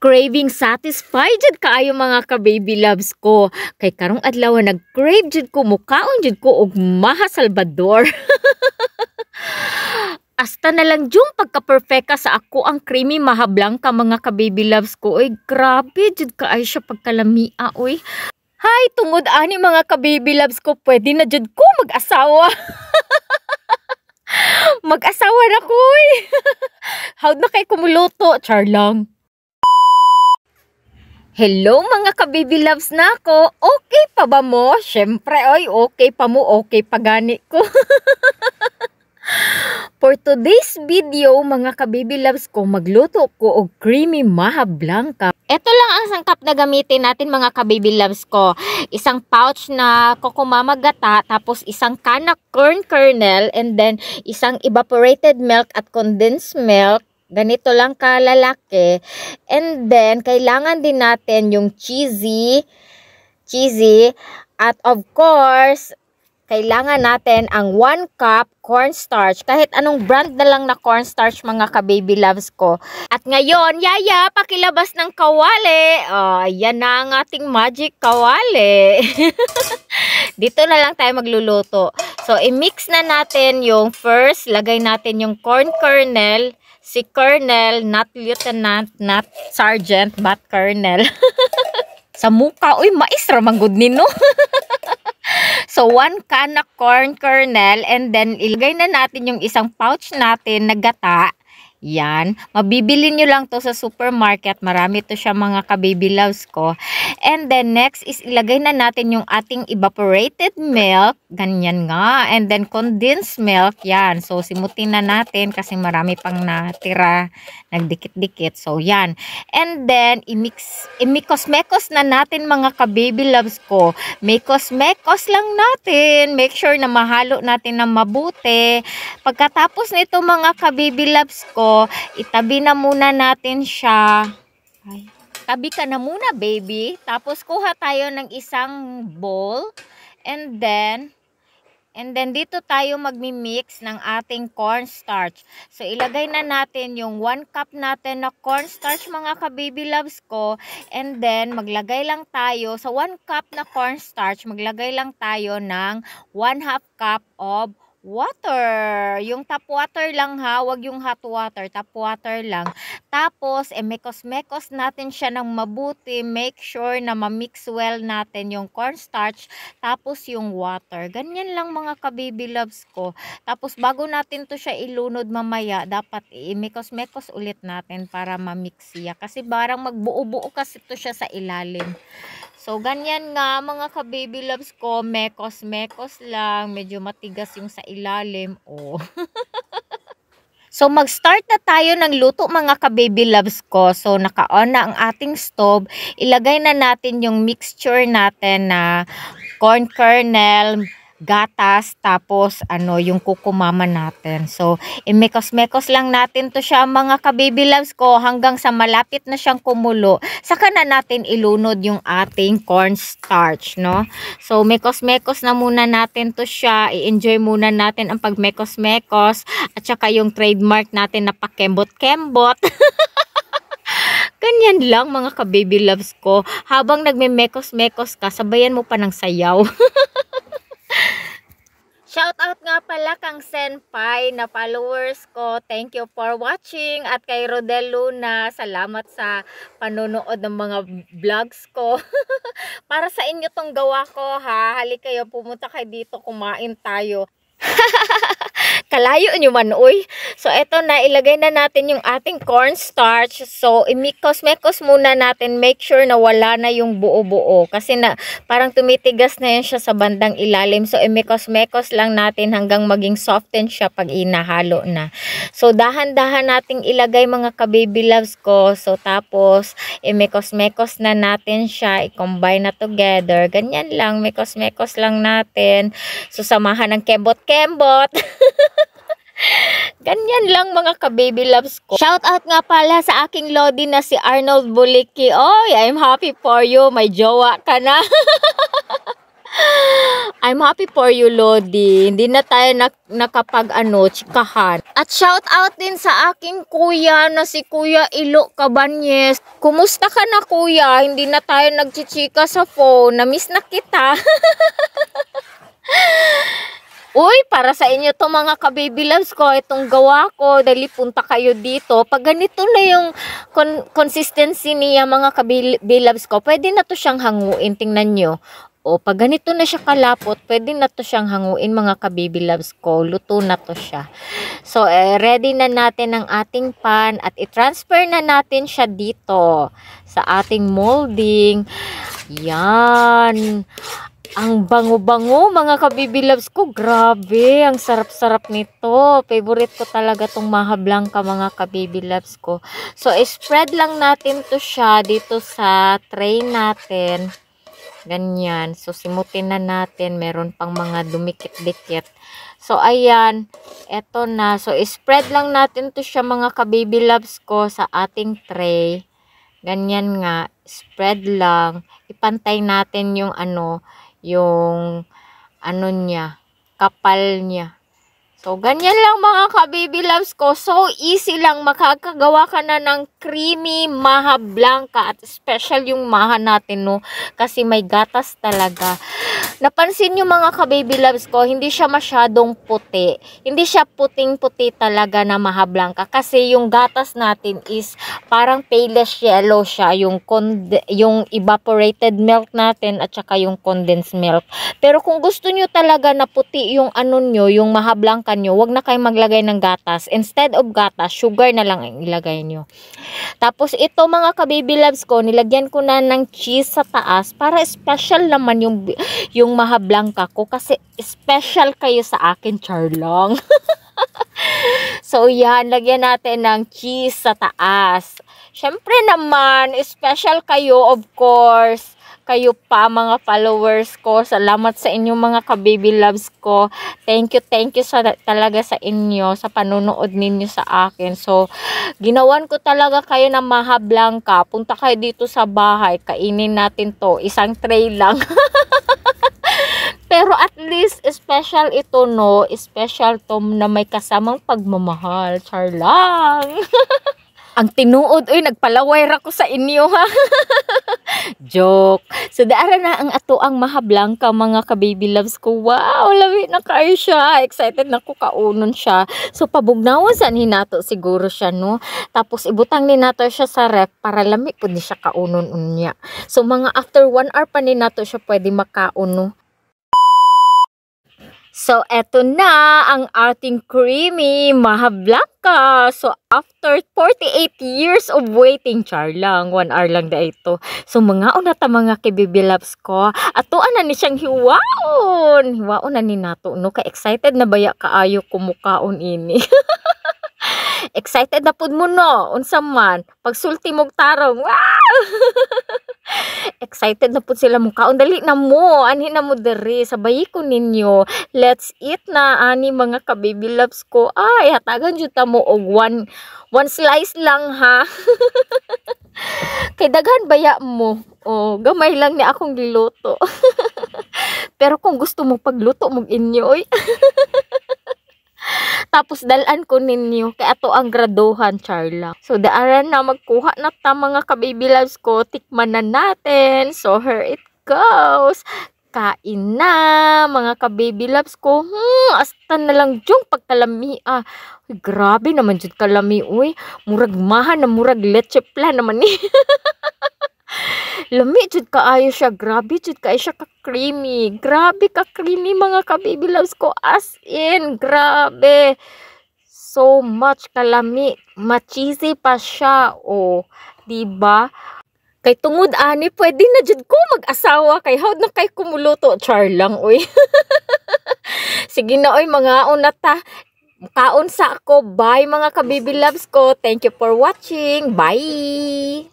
Craving satisfied jud kaayo mga ka-baby loves ko. Kay karong adlaw nag-crave jud ko mukaon jud ko og Maha Salvador. Asta na lang jung pagka-perfect ka sa ako ang creamy Maha Blanca mga ka-baby loves ko. Oy, grabe jud kaayo siya pagkalamia oy. Hay, tungod ani mga ka-baby loves ko, pwede na jud ko mag-asawa. Mag-asawa na ko oy. Howd na kay kumuluto, char lang. Hello mga ka-baby loves na ako. Okay pa ba mo? Syempre, oy, okay pa mo, okay pa gani ko. For today's video, mga ka-baby loves ko, magluto ko og creamy Maha Blanca. Ito lang ang sangkap na gamitin natin mga ka-baby loves ko. Isang pouch na kokomama gata, tapos isang kanak corn kernel, and then isang evaporated milk at condensed milk. Ganito lang kalalaki. And then, kailangan din natin yung cheesy. At of course, kailangan natin ang 1 cup cornstarch. Kahit anong brand na lang na cornstarch mga ka-baby loves ko. At ngayon, Yaya, pakilabas ng kawali. Yan na ang ating magic kawali. Dito na lang tayo magluluto. So, i-mix na natin yung first. Lagay natin yung corn kernel. Si Colonel, not Lieutenant, not Sergeant, but Colonel. Sa mukha, uy, mais ramang good nino. So, 1 can na corn kernel, and then ilagay na natin yung isang pouch natin na gata. Yan. Mabibili nyo lang to sa supermarket. Marami to siya mga ka-baby loves ko. And then next is ilagay na natin yung ating evaporated milk. Ganyan nga. And then condensed milk. Yan. So simutin na natin kasi marami pang natira. Nagdikit-dikit. So yan. And then imikos-mekos na natin mga ka-baby loves ko. Mekos-mekos lang natin. Make sure na mahalo natin na mabuti. Pagkatapos nito mga ka-baby loves ko, itabi na muna natin siya. Ay, tabi ka na muna, baby. Tapos kuha tayo ng isang bowl. And then dito tayo magmi-mix ng ating cornstarch. So ilagay na natin yung 1 cup natin na cornstarch mga ka-baby loves ko. And then maglagay lang tayo sa 1 cup na cornstarch, maglagay lang tayo ng 1/2 cup of water. Yung tap water lang ha, wag yung hot water, tap water lang. Tapos, mekos-mekos natin siya ng mabuti. Make sure na ma-mix well natin yung cornstarch, tapos yung water. Ganyan lang mga ka-baby loves ko. Tapos, bago natin to siya ilunod mamaya, dapat i-mekos-mekos ulit natin para ma-mix siya. Kasi barang magbuo-buo kasi to siya sa ilalim. So, ganyan nga mga ka-baby loves ko, mekos-mekos lang, medyo matigas yung sa ilalim. Oh. So, mag-start na tayo ng luto mga ka-baby loves ko. So, naka-on na ang ating stove. Ilagay na natin yung mixture natin na corn kernel, gatas, tapos yung kukumama natin. So, imekos-mekos lang natin to siya mga ka-baby loves ko hanggang sa malapit na siyang kumulo. Saka na natin ilunod yung ating cornstarch, no? So, mekos-mekos na muna natin to siya. I-enjoy muna natin ang pag-mekos-mekos at saka yung trademark natin na pakembot-kembot. Ganyan lang mga ka-baby loves ko. Habang nagme-mekos-mekos ka, sabayan mo pa ng sayaw. Shout out nga pala kang Senpai na followers ko. Thank you for watching. At kay Rodel Luna, salamat sa panonood ng mga vlogs ko. Para sa inyo tong gawa ko ha. Halik kayo, pumunta kayo dito, kumain tayo. Kalayo nyo man, uy. So, eto na, ilagay na natin yung ating cornstarch. So, imikos-mekos muna natin. Make sure na wala na yung buo-buo. Kasi na, parang tumitigas na yan siya sa bandang ilalim. So, imikos-mekos lang natin hanggang maging soften siya pag inahalo na. So, dahan-dahan nating ilagay mga ka-baby loves ko. So, tapos, imikos-mekos na natin siya. I-combine na together. Ganyan lang, mekos-mekos lang natin. So, samahan ng kembot-kembot. Ganyan lang mga ka-baby loves ko. Shout out nga pala sa aking lodi na si Arnold Bulicki. Oy, I'm happy for you. May jowa ka na. I'm happy for you, Lodi. Hindi na tayo chikahan. At shout out din sa aking kuya na si Kuya Ilo Cabanyes. Kumusta ka na, kuya? Hindi na tayo nagchichika sa phone. Na-miss na kita. Uy, para sa inyo to mga ka-baby loves ko, itong gawa ko, dali punta kayo dito. Pag ganito na yung consistency niya mga ka-baby loves ko, pwede na to siyang hanguin, tingnan nyo. O, pag ganito na siya kalapot, pwede na to siyang hanguin mga ka-baby loves ko. Luto na to siya. So, ready na natin ang ating pan at i-transfer na natin siya dito sa ating molding. Yan. Ang bango-bango mga ka-baby loves ko. Grabe, ang sarap-sarap nito. Favorite ko talaga tong Maha Blanca mga ka-baby loves ko. So, spread lang natin to siya dito sa tray natin. Ganyan. So, simutin na natin. Meron pang mga dumikit-dikit. So, ayan. Eto na. So, spread lang natin to siya mga ka-baby loves ko sa ating tray. Ganyan nga. Spread lang. Ipantay natin yung niya, kapal niya. So, ganyan lang mga ka-baby loves ko. So, easy lang. Makakagawa ka na ng creamy Maha Blanca. At special yung Maha natin, no? Kasi may gatas talaga. Napansin nyo mga ka-baby loves ko, hindi siya masyadong puti. Hindi siya puting-puti talaga na Maha Blanca. Kasi yung gatas natin is parang paleish yellow siya. Yung evaporated milk natin at saka yung condensed milk. Pero kung gusto nyo talaga na puti yung yung Maha Blanca nyo, wag na kayo maglagay ng gatas. Instead of gatas, sugar na lang ang ilagay nyo. Tapos ito mga ka-baby loves ko, nilagyan ko na ng cheese sa taas para special naman yung Maha Blanca ko kasi special kayo sa akin, charlang. So yan, lagyan natin ng cheese sa taas. Syempre naman, special kayo of course. Kayo pa mga followers ko. Salamat sa inyo mga ka-baby loves ko. Thank you talaga sa inyo sa panonood ninyo sa akin. So, ginawan ko talaga kayo ng Maha Blanca. Punta kayo dito sa bahay. Kainin natin to. Isang tray lang. Pero at least, special ito, no? Special to na may kasamang pagmamahal. Charlang! Ang tinuod, nagpalaway ako sa inyo, ha? Joke. So, daara na ang ang Maha Blanca, mga ka-baby loves ko. Wow, lawi na kayo siya. Excited na ko kaunon siya. So, pabugnawan saan hinato siguro siya, no? Tapos, ibutang ni nato siya sa ref para lami po di siya kaunon unya. So, mga after 1 hour pa ni nato siya pwede makaon, no? So, eto na ang ating creamy Maha Blanca. So, after 48 years of waiting, charlang, 1 hour lang da ito. So, mga unata mga ka-baby loves ko. Atuan na ni siyang hiwaon. Hiwaon na ni nato, no? Ka-excited na baya kaayo kumukaon ini. Excited na pud mo, no? Unsa man, pagsulti mong tarong. Wow! Excited na po sila mukaon. Dali na mo. Ani na mo dere. Sabay ko ninyo. Let's eat na, ani mga ka-baby loves ko. Ay, hatagan dyan ta mo og one slice lang, ha? Kay daghan baya mo. Oh, gamay lang ni akong giluto. Pero kung gusto mo pagluto mo inyo, oy. Tapos dalan ko ninyo kay ato ang graduhan, charla. So daaran na magkuha na ta mga ka-baby loves ko. Tikman na natin. So here it goes. Kain na mga ka-baby loves ko. Asta na lang jung pagkalami. Uy, grabe naman jud kalami. Uy, murag maha na murag leche plan naman ni. Lami jud kaayo siya. Grabe jud kaayo siya ka-creamy. Grabe ka-creamy mga ka-baby loves ko. As in, grabe. So much kalami. Ma-cheesy pa siya. Oh, diba? Kay tungod ani, pwede na jud ko mag-asawa. Kay hawd na kay kumuluto. Char lang, uy. Sige na, uy, mga unata. Kaon sa ako. Bye mga ka-baby loves ko. Thank you for watching. Bye.